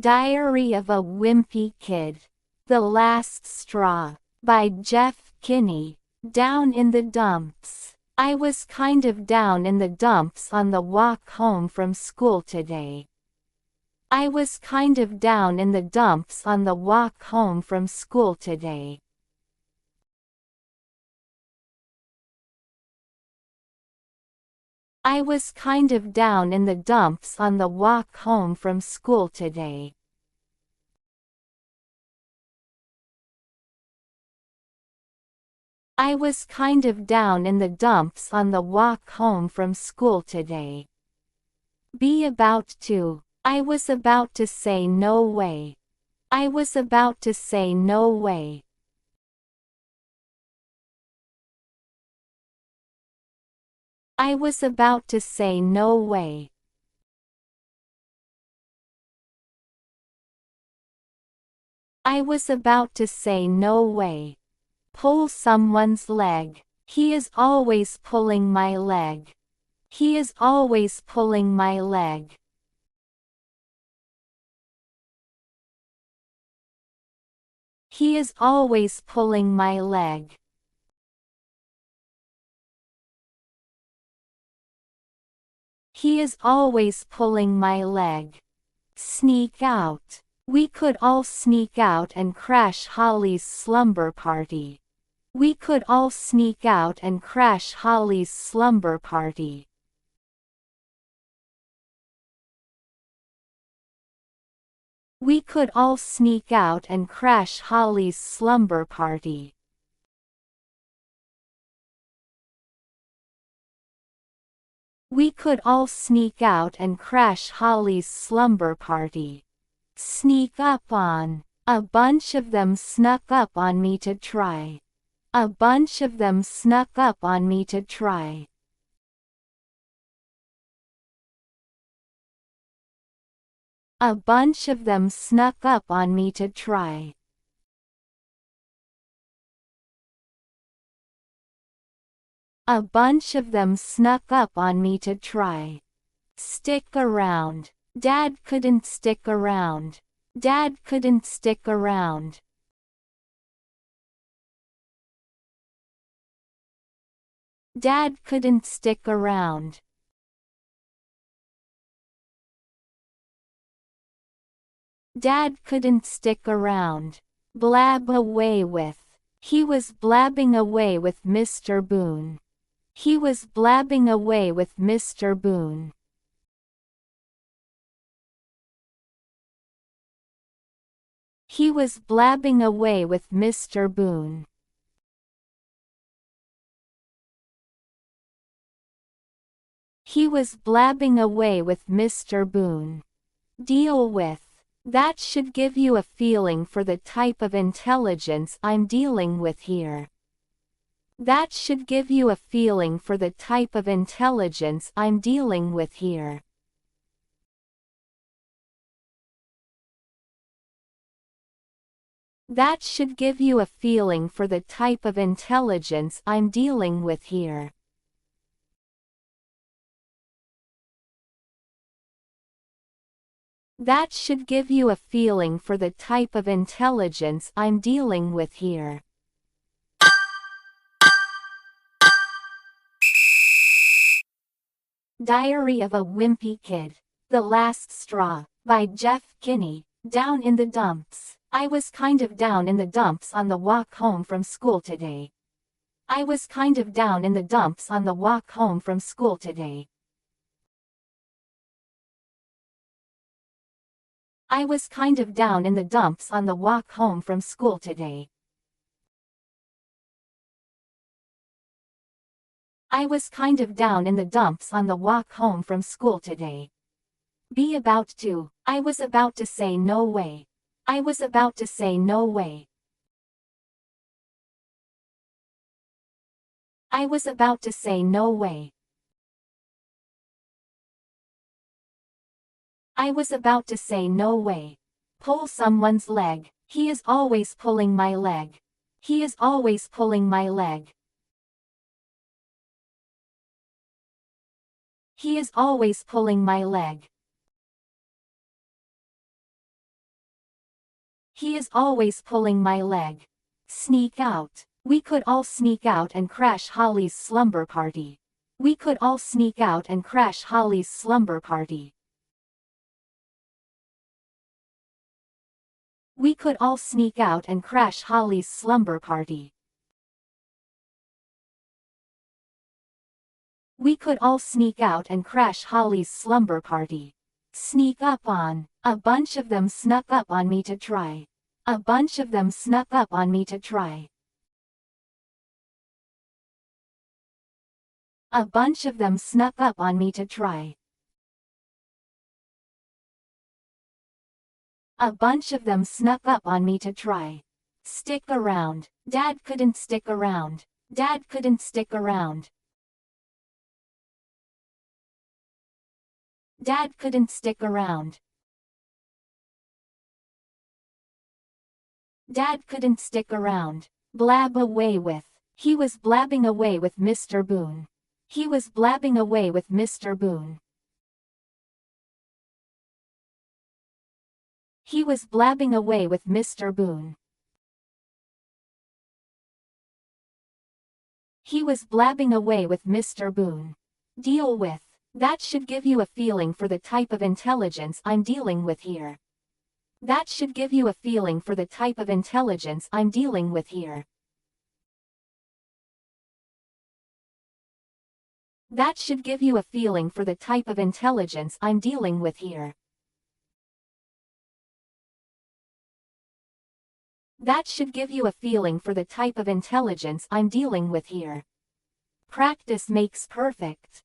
Diary of a Wimpy Kid. The Last Straw. By Jeff Kinney. Down in the dumps. I was kind of down in the dumps on the walk home from school today. I was kind of down in the dumps on the walk home from school today. I was kind of down in the dumps on the walk home from school today. I was kind of down in the dumps on the walk home from school today. Be about to. I was about to say no way. I was about to say no way. I was about to say no way. I was about to say no way. Pull someone's leg. He is always pulling my leg. He is always pulling my leg. He is always pulling my leg. He is always pulling my leg. Sneak out. We could all sneak out and crash Holly's slumber party. We could all sneak out and crash Holly's slumber party. We could all sneak out and crash Holly's slumber party. We could all sneak out and crash Holly's slumber party. Sneak up on. A bunch of them snuck up on me to try. A bunch of them snuck up on me to try. A bunch of them snuck up on me to try. A bunch of them snuck up on me to try. Stick around. Dad couldn't stick around. Dad couldn't stick around. Dad couldn't stick around. Dad couldn't stick around. Blab away with. He was blabbing away with Mr. Boone. He was blabbing away with Mr. Boone. He was blabbing away with Mr. Boone. He was blabbing away with Mr. Boone. Deal with. That should give you a feeling for the type of intelligence I'm dealing with here. That should give you a feeling for the type of intelligence I'm dealing with here. That should give you a feeling for the type of intelligence I'm dealing with here. That should give you a feeling for the type of intelligence I'm dealing with here. Diary of a Wimpy Kid. The Last Straw. By Jeff Kinney. Down in the dumps. I was kind of down in the dumps on the walk home from school today. I was kind of down in the dumps on the walk home from school today. I was kind of down in the dumps on the walk home from school today. I was kind of down in the dumps on the walk home from school today. Be about to. I was about to say no way. I was about to say no way. I was about to say no way. I was about to say no way. Pull someone's leg. He is always pulling my leg. He is always pulling my leg. He is always pulling my leg. He is always pulling my leg. Sneak out. We could all sneak out and crash Holly's slumber party. We could all sneak out and crash Holly's slumber party. We could all sneak out and crash Holly's slumber party. We could all sneak out and crash Holly's slumber party. Sneak up on. A bunch of them snuck up on me to try. A bunch of them snuck up on me to try. A bunch of them snuck up on me to try. A bunch of them snuck up on me to try. Stick around. Dad couldn't stick around. Dad couldn't stick around. Dad couldn't stick around. Dad couldn't stick around. Blab away with. He was blabbing away with Mr. Boone. He was blabbing away with Mr. Boone. He was blabbing away with Mr. Boone. He was blabbing away with Mr. Boone. Deal with. That should give you a feeling for the type of intelligence I'm dealing with here. That should give you a feeling for the type of intelligence I'm dealing with here. That should give you a feeling for the type of intelligence I'm dealing with here. That should give you a feeling for the type of intelligence I'm dealing with here. Practice makes perfect.